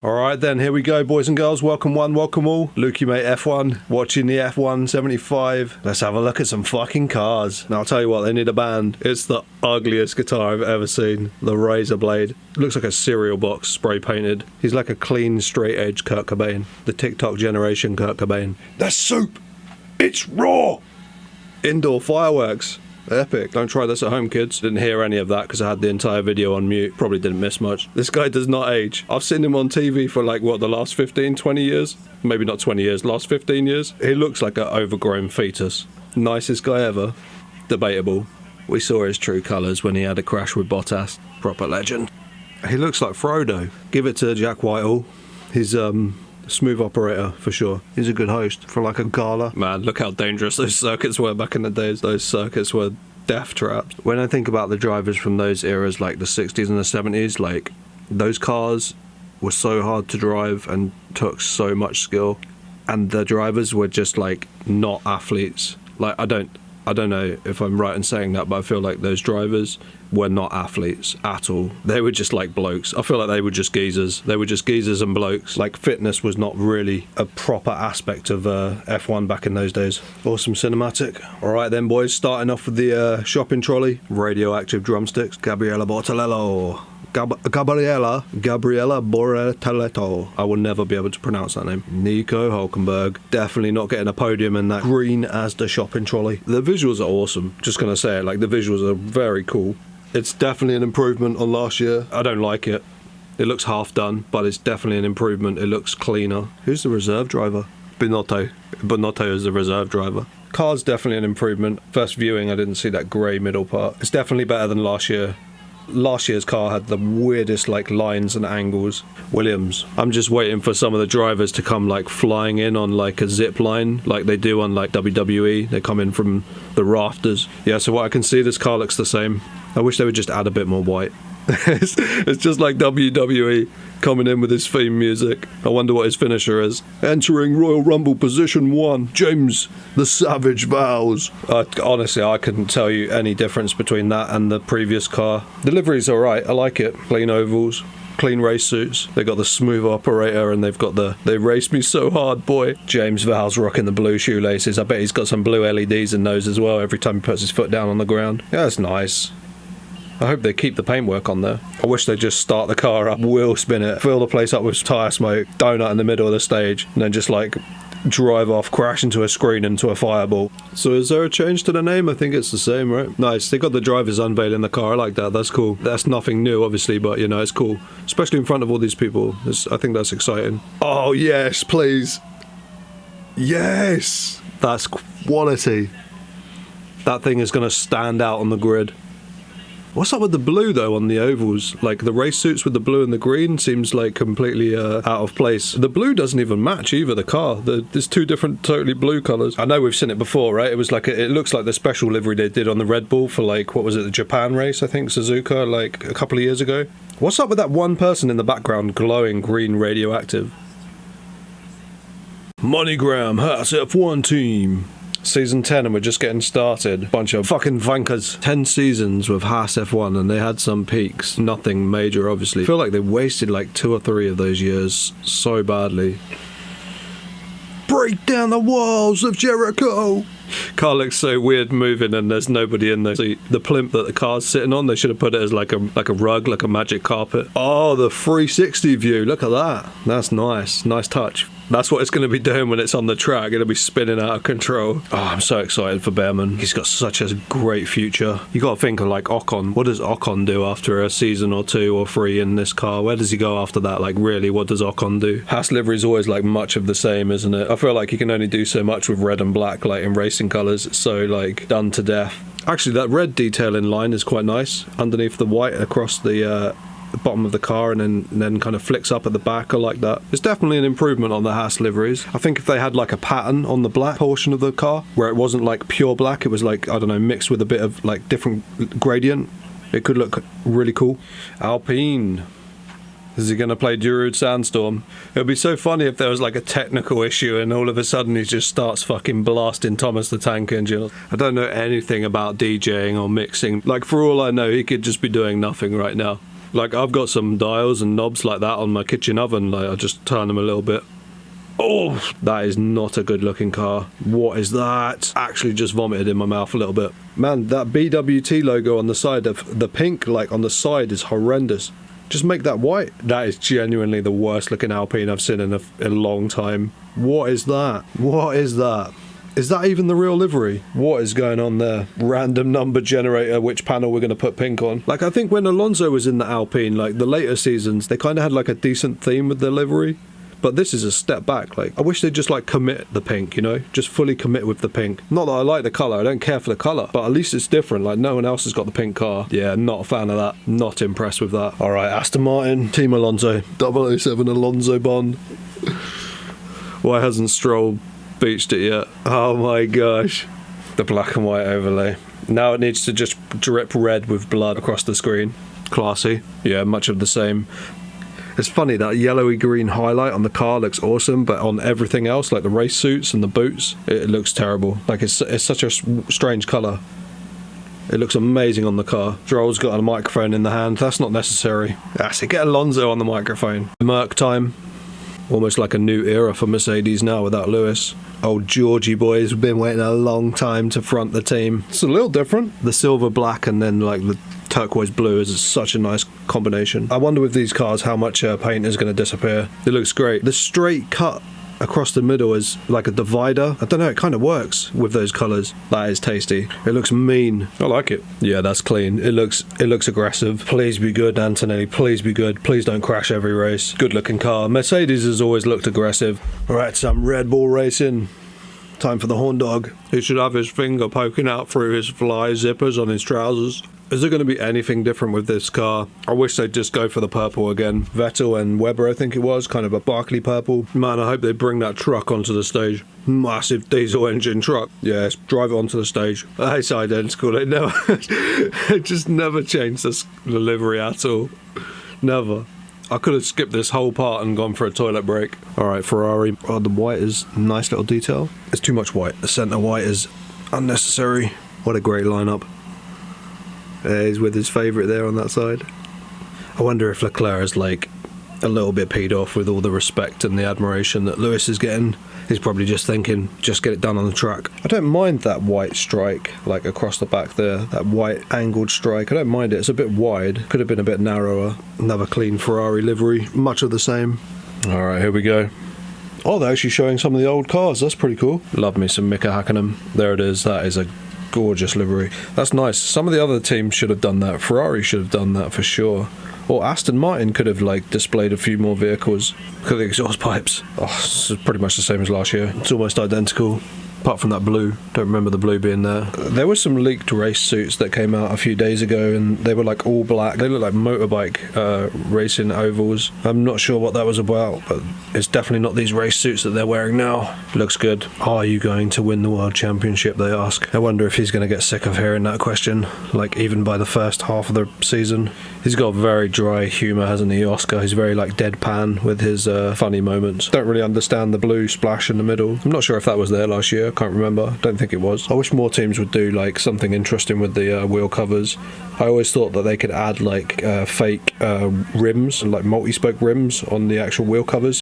Alright then, here we go, boys and girls. Welcome one, welcome all. Lukey Mate F1, watching the F175. Let's have a look at some fucking cars. Now I'll tell you what, they need a band. It's the ugliest guitar I've ever seen. The Razor Blade. Looks like a cereal box spray painted. He's like a clean, straight edge Kurt Cobain. The TikTok generation Kurt Cobain. That's soup! It's raw! Indoor fireworks. Epic. Don't try this at home, kids. Didn't hear any of that because I had the entire video on mute. Probably didn't miss much. This guy does not age. I've seen him on TV for like, what, the last 15, 20 years? Maybe not 20 years, last 15 years. He looks like an overgrown fetus. Nicest guy ever. Debatable. We saw his true colours when he had a crash with Bottas. Proper legend. He looks like Frodo. Give it to Jack Whitehall. He's, smooth operator for sure. He's a good host for like a gala. Man, look how dangerous those circuits were back in the days. Those circuits were death traps. When I think about the drivers from those eras, like the 60s and the 70s, like those cars were so hard to drive and took so much skill, and the drivers were just like not athletes. Like I don't know if I'm right in saying that, but I feel like those drivers were not athletes at all. They were just like blokes. I feel like they were just geezers. They were just geezers and blokes. Like fitness was not really a proper aspect of F1 back in those days. Awesome cinematic. All right then, boys, starting off with the shopping trolley. Radioactive drumsticks. Gabriella Bortolello. Gabriella Bortoletto. I will never be able to pronounce that name. Nico Hulkenberg. Definitely not getting a podium in that green Asda shopping trolley. The visuals are awesome. Just gonna say it, like the visuals are very cool. It's definitely an improvement on last year. I don't like it. It looks half done, but it's definitely an improvement. It looks cleaner. Who's the reserve driver? Binotto. Binotto is the reserve driver. Car's definitely an improvement. First viewing, I didn't see that grey middle part. It's definitely better than last year. Last year's car had the weirdest like lines and angles. Williams. I'm just waiting for some of the drivers to come like flying in on like a zip line like they do on like WWE. They come in from the rafters. Yeah, so what I can see, this car looks the same. I wish they would just add a bit more white. It's just like WWE coming in with his theme music. I wonder what his finisher is. Entering Royal Rumble position 1, James the Savage Vows. Honestly, I couldn't tell you any difference between that and the previous car. The livery's alright, I like it. Clean ovals, clean race suits. They got the smooth operator and they've got the they raced me so hard, boy. James Vows rocking the blue shoelaces. I bet he's got some blue LEDs in those as well every time he puts his foot down on the ground. Yeah, that's nice. I hope they keep the paintwork on there. I wish they'd just start the car up, wheel spin it, fill the place up with tyre smoke, donut in the middle of the stage, and then just like drive off, crash into a screen, into a fireball. So is there a change to the name? I think it's the same, right? Nice. They got the drivers unveiling the car. I like that. That's cool. That's nothing new, obviously, but you know, it's cool. Especially in front of all these people. I think that's exciting. Oh, yes, please. Yes! That's quality. That thing is going to stand out on the grid. What's up with the blue though on the ovals? Like the race suits with the blue and the green seems like completely out of place. The blue doesn't even match either the car. There's two different totally blue colours. I know we've seen it before, right? It was like it looks like the special livery they did on the Red Bull for like, what was it, the Japan race, I think, Suzuka, like a couple of years ago. What's up with that one person in the background glowing green radioactive? MoneyGram Haas F1 team. Season 10 and we're just getting started. Bunch of fucking vankers. 10 seasons with Haas F1 and they had some peaks. Nothing major, obviously. I feel like they wasted like 2 or 3 of those years so badly. Break down the walls of Jericho! Car looks so weird moving and there's nobody in there. See, the plinth that the car's sitting on, they should have put it as like a rug, like a magic carpet. Oh, the 360 view. Look at that. That's nice. Nice touch. That's what it's going to be doing when it's on the track. It'll be spinning out of control. Oh, I'm so excited for Behrman. He's got such a great future. You got to think of like Ocon. What does Ocon do after a season or 2 or 3 in this car? Where does he go after that? Like really, what does Ocon do? Haas livery is always like much of the same, isn't it? I feel like you can only do so much with red and black, like in racing colours. It's so like done to death. Actually, that red detail in line is quite nice. Underneath the white across the bottom of the car and then kind of flicks up at the back. I like that. It's definitely an improvement on the Haas liveries. I think if they had like a pattern on the black portion of the car where it wasn't like pure black, it was like, I don't know, mixed with a bit of like different gradient, it could look really cool. Alpine. Is he going to play Darude Sandstorm? It would be so funny if there was like a technical issue and all of a sudden he just starts fucking blasting Thomas the Tank Engine. I don't know anything about DJing or mixing. Like for all I know, he could just be doing nothing right now. Like, I've got some dials and knobs like that on my kitchen oven. Like, I just turn them a little bit. Oh, that is not a good looking car. What is that? Actually just vomited in my mouth a little bit. Man, that BWT logo on the side of the pink, like on the side, is horrendous. Just make that white. That is genuinely the worst looking Alpine I've seen in a long time. What is that? What is that? Is that even the real livery? What is going on there? Random number generator, which panel we're going to put pink on. Like, I think when Alonso was in the Alpine, like the later seasons, they kind of had like a decent theme with their livery. But this is a step back. Like, I wish they'd just like commit the pink, you know? Just fully commit with the pink. Not that I like the colour, I don't care for the colour, but at least it's different. Like, no one else has got the pink car. Yeah, not a fan of that. Not impressed with that. Alright, Aston Martin, Team Alonso. 007 Alonso Bond. Why hasn't Stroll beached it yet? Oh my gosh. The black and white overlay. Now it needs to just drip red with blood across the screen. Classy. Yeah, much of the same. It's funny, that yellowy green highlight on the car looks awesome, but on everything else, like the race suits and the boots, it looks terrible. Like, it's such a strange colour. It looks amazing on the car. Stroll's got a microphone in the hand. That's not necessary. That's it. Get Alonso on the microphone. Merc time. Almost like a new era for Mercedes now without Lewis. Old Georgie boy's been waiting a long time to front the team. It's a little different. The silver black and then like the turquoise blue is such a nice combination. I wonder with these cars how much paint is going to disappear. It looks great. The straight cut across the middle is like a divider. I don't know, it kind of works with those colours. That is tasty. It looks mean. I like it. Yeah, that's clean. It looks aggressive. Please be good, Antonelli. Please be good. Please don't crash every race. Good looking car. Mercedes has always looked aggressive. Alright, some Red Bull racing. Time for the horn dog. He should have his finger poking out through his fly zippers on his trousers. Is there going to be anything different with this car? I wish they'd just go for the purple again. Vettel and Webber, I think it was, kind of a Barkley purple. Man, I hope they bring that truck onto the stage. Massive diesel engine truck. Yes, drive it onto the stage. It's identical. It just never changed the livery at all. Never. I could have skipped this whole part and gone for a toilet break. Alright, Ferrari. Oh, the white is a nice little detail. It's too much white. The centre white is unnecessary. What a great lineup. He's with his favourite there on that side. I wonder if Leclerc is like a little bit peed off with all the respect and the admiration that Lewis is getting. He's probably just thinking, just get it done on the track. I don't mind that white stripe, like across the back there, that white angled strike. I don't mind it. It's a bit wide. Could have been a bit narrower. Another clean Ferrari livery. Much of the same. Alright, here we go. Oh, they're actually showing some of the old cars. That's pretty cool. Love me some Mika Hakkinen. There it is. That is a gorgeous livery. That's nice. Some of the other teams should have done that. Ferrari should have done that for sure. Or Aston Martin could have like displayed a few more vehicles. Look at the exhaust pipes. Oh, this is pretty much the same as last year. It's almost identical. Apart from that blue. Don't remember the blue being there. There were some leaked race suits that came out a few days ago and they were like all black. They look like motorbike racing ovals. I'm not sure what that was about, but it's definitely not these race suits that they're wearing now. Looks good. Are you going to win the World Championship, they ask. I wonder if he's going to get sick of hearing that question, like even by the first half of the season. He's got very dry humour, hasn't he, Oscar? He's very like deadpan with his funny moments. Don't really understand the blue splash in the middle. I'm not sure if that was there last year. Can't remember. Don't think it was. I wish more teams would do like something interesting with the wheel covers. I always thought that they could add like fake rims, like multi-spoke rims on the actual wheel covers.